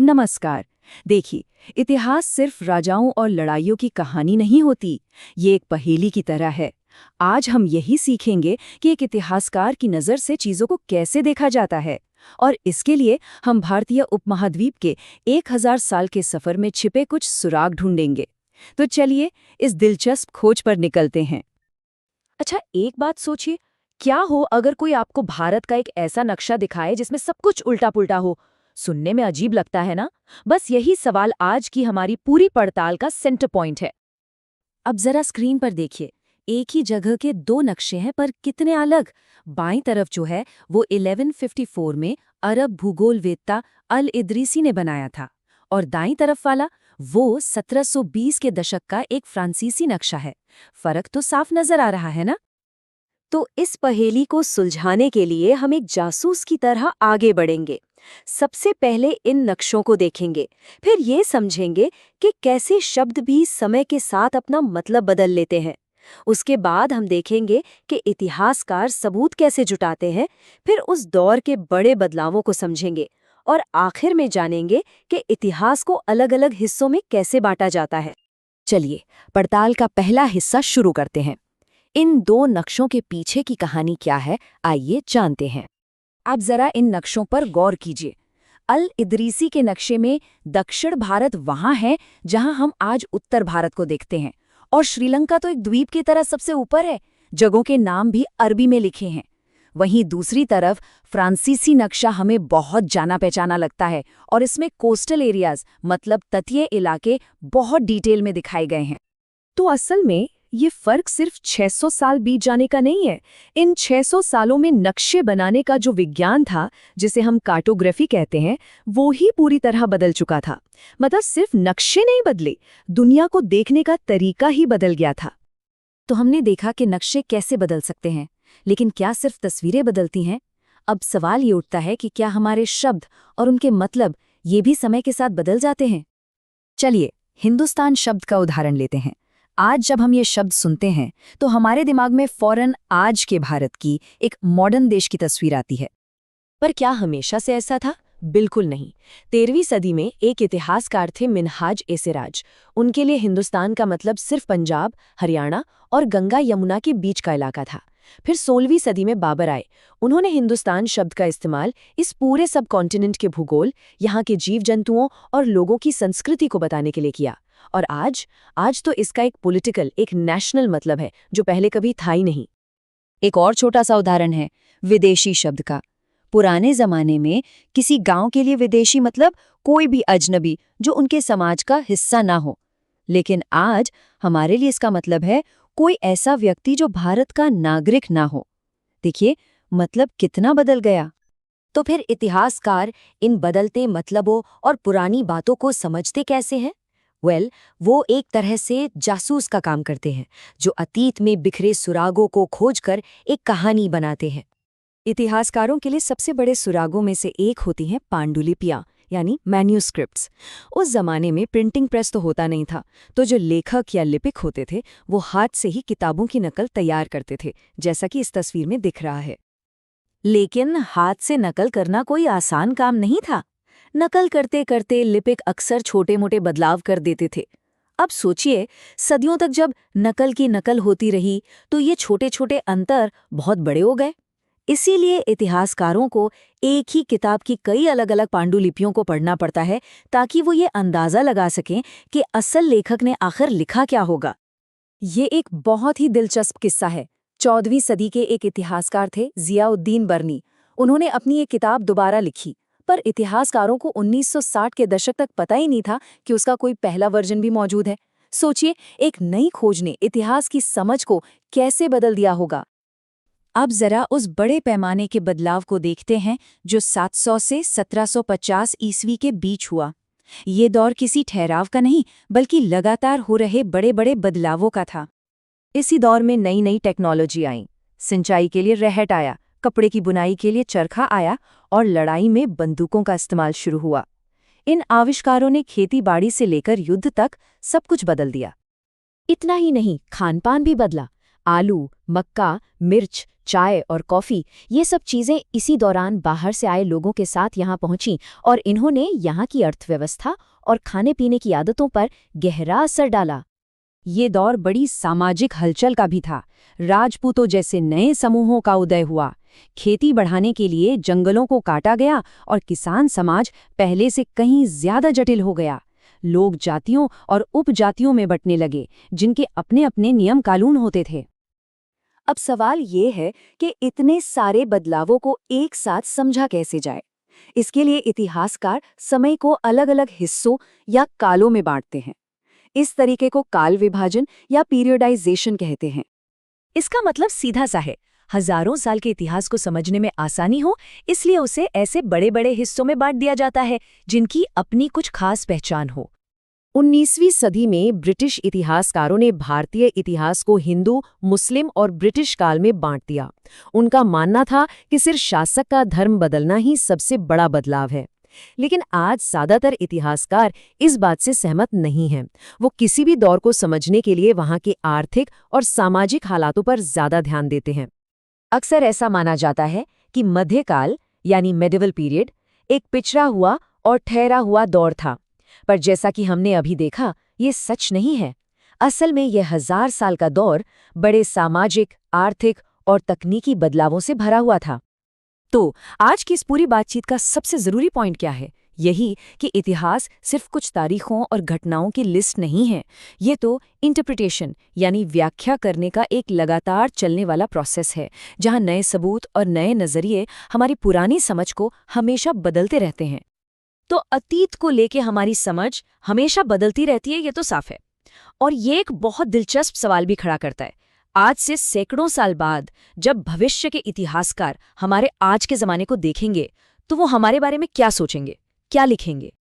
नमस्कार। देखिए, इतिहास सिर्फ राजाओं और लड़ाइयों की कहानी नहीं होती, ये एक पहेली की तरह है। आज हम यही सीखेंगे कि एक इतिहासकार की नज़र से चीज़ों को कैसे देखा जाता है। और इसके लिए हम भारतीय उपमहाद्वीप के 1000 साल के सफ़र में छिपे कुछ सुराग ढूंढेंगे। तो चलिए, इस दिलचस्प खोज पर निकलते हैं। अच्छा, एक बात सोचिए, क्या हो अगर कोई आपको भारत का एक ऐसा नक्शा दिखाए जिसमें सब कुछ उल्टा-पुल्टा हो? सुनने में अजीब लगता है ना? बस यही सवाल आज की हमारी पूरी पड़ताल का सेंटर पॉइंट है। अब जरा स्क्रीन पर देखिए, एक ही जगह के दो नक्शे हैं पर कितने अलग। बाईं तरफ जो है वो 1154 में अरब भूगोलवेत्ता अल इदरीसी ने बनाया था, और दाईं तरफ वाला वो 1720 के दशक का एक फ्रांसीसी नक्शा है। फर्क तो साफ नजर आ रहा है ना? तो इस पहेली को सुलझाने के लिए हम एक जासूस की तरह आगे बढ़ेंगे। सबसे पहले इन नक्शों को देखेंगे, फिर ये समझेंगे कि कैसे शब्द भी समय के साथ अपना मतलब बदल लेते हैं। उसके बाद हम देखेंगे कि इतिहासकार सबूत कैसे जुटाते हैं, फिर उस दौर के बड़े बदलावों को समझेंगे, और आखिर में जानेंगे कि इतिहास को अलग-अलग हिस्सों में कैसे बांटा जाता है। चलिए, पड़ताल का पहला हिस्सा शुरू करते हैं। इन दो नक्शों के पीछे की कहानी क्या है, आइए जानते हैं। आप जरा इन नक्शों पर गौर कीजिए। अल इदरीसी के नक्शे में दक्षिण भारत वहां है जहां हम आज उत्तर भारत को देखते हैं, और श्रीलंका तो एक द्वीप की तरह सबसे ऊपर है। जगहों के नाम भी अरबी में लिखे हैं। वहीं दूसरी तरफ फ्रांसीसी नक्शा हमें बहुत जाना पहचाना लगता है, और इसमें कोस्टल एरियाज मतलब तटीय इलाके बहुत डिटेल में दिखाए गए हैं। तो असल में ये फर्क सिर्फ 600 साल बीत जाने का नहीं है। इन 600 सालों में नक्शे बनाने का जो विज्ञान था, जिसे हम कार्टोग्राफी कहते हैं, वो ही पूरी तरह बदल चुका था। मतलब सिर्फ नक्शे नहीं बदले, दुनिया को देखने का तरीका ही बदल गया था। तो हमने देखा कि नक्शे कैसे बदल सकते हैं, लेकिन क्या सिर्फ तस्वीरें बदलती हैं? अब सवाल ये उठता है कि क्या हमारे शब्द और उनके मतलब ये भी समय के साथ बदल जाते हैं? चलिए, हिंदुस्तान शब्द का उदाहरण लेते हैं। आज जब हम ये शब्द सुनते हैं तो हमारे दिमाग में फौरन आज के भारत की, एक मॉडर्न देश की तस्वीर आती है। पर क्या हमेशा से ऐसा था? बिल्कुल नहीं। 13वीं सदी में एक इतिहासकार थे मिन्हाज ए सिराज। उनके लिए हिंदुस्तान का मतलब सिर्फ पंजाब, हरियाणा और गंगा यमुना के बीच का इलाका था। फिर 16वीं सदी में बाबर आए। उन्होंने हिंदुस्तान शब्द का इस्तेमाल इस पूरे सब कॉन्टिनेंट के भूगोल, यहाँ के जीव जंतुओं और लोगों की संस्कृति को बताने के लिए किया। और आज तो इसका एक पॉलिटिकल, एक नेशनल मतलब है जो पहले कभी था ही नहीं। एक और छोटा सा उदाहरण है विदेशी शब्द का। पुराने जमाने में किसी गांव के लिए विदेशी मतलब कोई भी अजनबी जो उनके समाज का हिस्सा ना हो। लेकिन आज हमारे लिए इसका मतलब है कोई ऐसा व्यक्ति जो भारत का नागरिक ना हो। देखिए, मतलब कितना बदल गया। तो फिर इतिहासकार इन बदलते मतलबों और पुरानी बातों को समझते कैसे हैं? वो एक तरह से जासूस का काम करते हैं, जो अतीत में बिखरे सुरागों को खोजकर एक कहानी बनाते हैं। इतिहासकारों के लिए सबसे बड़े सुरागों में से एक होती हैं पांडुलिपियां, यानी मैन्यूस्क्रिप्ट्स। उस जमाने में प्रिंटिंग प्रेस तो होता नहीं था, तो जो लेखक या लिपिक होते थे वो हाथ से ही किताबों की नकल तैयार करते थे, जैसा कि इस तस्वीर में दिख रहा है। लेकिन हाथ से नकल करना कोई आसान काम नहीं था। नकल करते करते लिपिक अक्सर छोटे मोटे बदलाव कर देते थे। अब सोचिए, सदियों तक जब नकल की नकल होती रही तो ये छोटे छोटे अंतर बहुत बड़े हो गए। इसीलिए इतिहासकारों को एक ही किताब की कई अलग अलग पांडुलिपियों को पढ़ना पड़ता है, ताकि वो ये अंदाजा लगा सकें कि असल लेखक ने आखिर लिखा क्या होगा। ये एक बहुत ही दिलचस्प किस्सा है। 14वीं सदी के एक इतिहासकार थे जियाउद्दीन बर्नी। उन्होंने अपनी एक किताब दोबारा लिखी, पर इतिहासकारों को 1960 के दशक तक पता ही नहीं था कि उसका कोई पहला वर्जन भी मौजूद है। सोचिए, एक नई खोज ने इतिहास की समझ को कैसे बदल दिया होगा। अब जरा उस बड़े पैमाने के बदलाव को देखते हैं जो 700 से 1750 ईस्वी के बीच हुआ। ये दौर किसी ठहराव का नहीं, बल्कि लगातार हो रहे बड़े बड़े बदलावों का था। इसी दौर में नई नई टेक्नोलॉजी आई। सिंचाई के लिए रहट आया, कपड़े की बुनाई के लिए चरखा आया, और लड़ाई में बंदूकों का इस्तेमाल शुरू हुआ। इन आविष्कारों ने खेती बाड़ी से लेकर युद्ध तक सब कुछ बदल दिया। इतना ही नहीं, खान पान भी बदला। आलू, मक्का, मिर्च, चाय और कॉफ़ी, ये सब चीज़ें इसी दौरान बाहर से आए लोगों के साथ यहाँ पहुंचीं और इन्होंने यहाँ की अर्थव्यवस्था और खाने पीने की आदतों पर गहरा असर डाला। ये दौर बड़ी सामाजिक हलचल का भी था। राजपूतों जैसे नए समूहों का उदय हुआ। खेती बढ़ाने के लिए जंगलों को काटा गया और किसान समाज पहले से कहीं ज्यादा जटिल हो गया। लोग जातियों और उपजातियों में बंटने लगे, जिनके अपने अपने नियम कानून होते थे। अब सवाल ये है कि इतने सारे बदलावों को एक साथ समझा कैसे जाए। इसके लिए इतिहासकार समय को अलग-अलग हिस्सों या कालों में बांटते हैं। इस तरीके को काल विभाजन या पीरियडाइजेशन कहते हैं। इसका मतलब सीधा सा है, हजारों साल के इतिहास को समझने में आसानी हो, इसलिए उसे ऐसे बड़े बड़े हिस्सों में बांट दिया जाता है जिनकी अपनी कुछ खास पहचान हो। 19वीं सदी में ब्रिटिश इतिहासकारों ने भारतीय इतिहास को हिंदू, मुस्लिम और ब्रिटिश काल में बांट दिया। उनका मानना था कि सिर्फ शासक का धर्म बदलना ही सबसे बड़ा बदलाव है। लेकिन आज ज्यादातर इतिहासकार इस बात से सहमत नहीं हैं। वो किसी भी दौर को समझने के लिए वहाँ के आर्थिक और सामाजिक हालातों पर ज्यादा ध्यान देते हैं। अक्सर ऐसा माना जाता है कि मध्यकाल यानी मेडिवल पीरियड एक पिछड़ा हुआ और ठहरा हुआ दौर था, पर जैसा कि हमने अभी देखा, ये सच नहीं है। असल में यह 1000 साल का दौर बड़े सामाजिक, आर्थिक और तकनीकी बदलावों से भरा हुआ था। तो आज की इस पूरी बातचीत का सबसे जरूरी पॉइंट क्या है? यही कि इतिहास सिर्फ कुछ तारीखों और घटनाओं की लिस्ट नहीं है। ये तो इंटरप्रिटेशन यानी व्याख्या करने का एक लगातार चलने वाला प्रोसेस है, जहां नए सबूत और नए नजरिए हमारी पुरानी समझ को हमेशा बदलते रहते हैं। तो अतीत को लेके हमारी समझ हमेशा बदलती रहती है, ये तो साफ है। और ये एक बहुत दिलचस्प सवाल भी खड़ा करता है। आज से सैकड़ों साल बाद जब भविष्य के इतिहासकार हमारे आज के ज़माने को देखेंगे, तो वो हमारे बारे में क्या सोचेंगे, क्या लिखेंगे?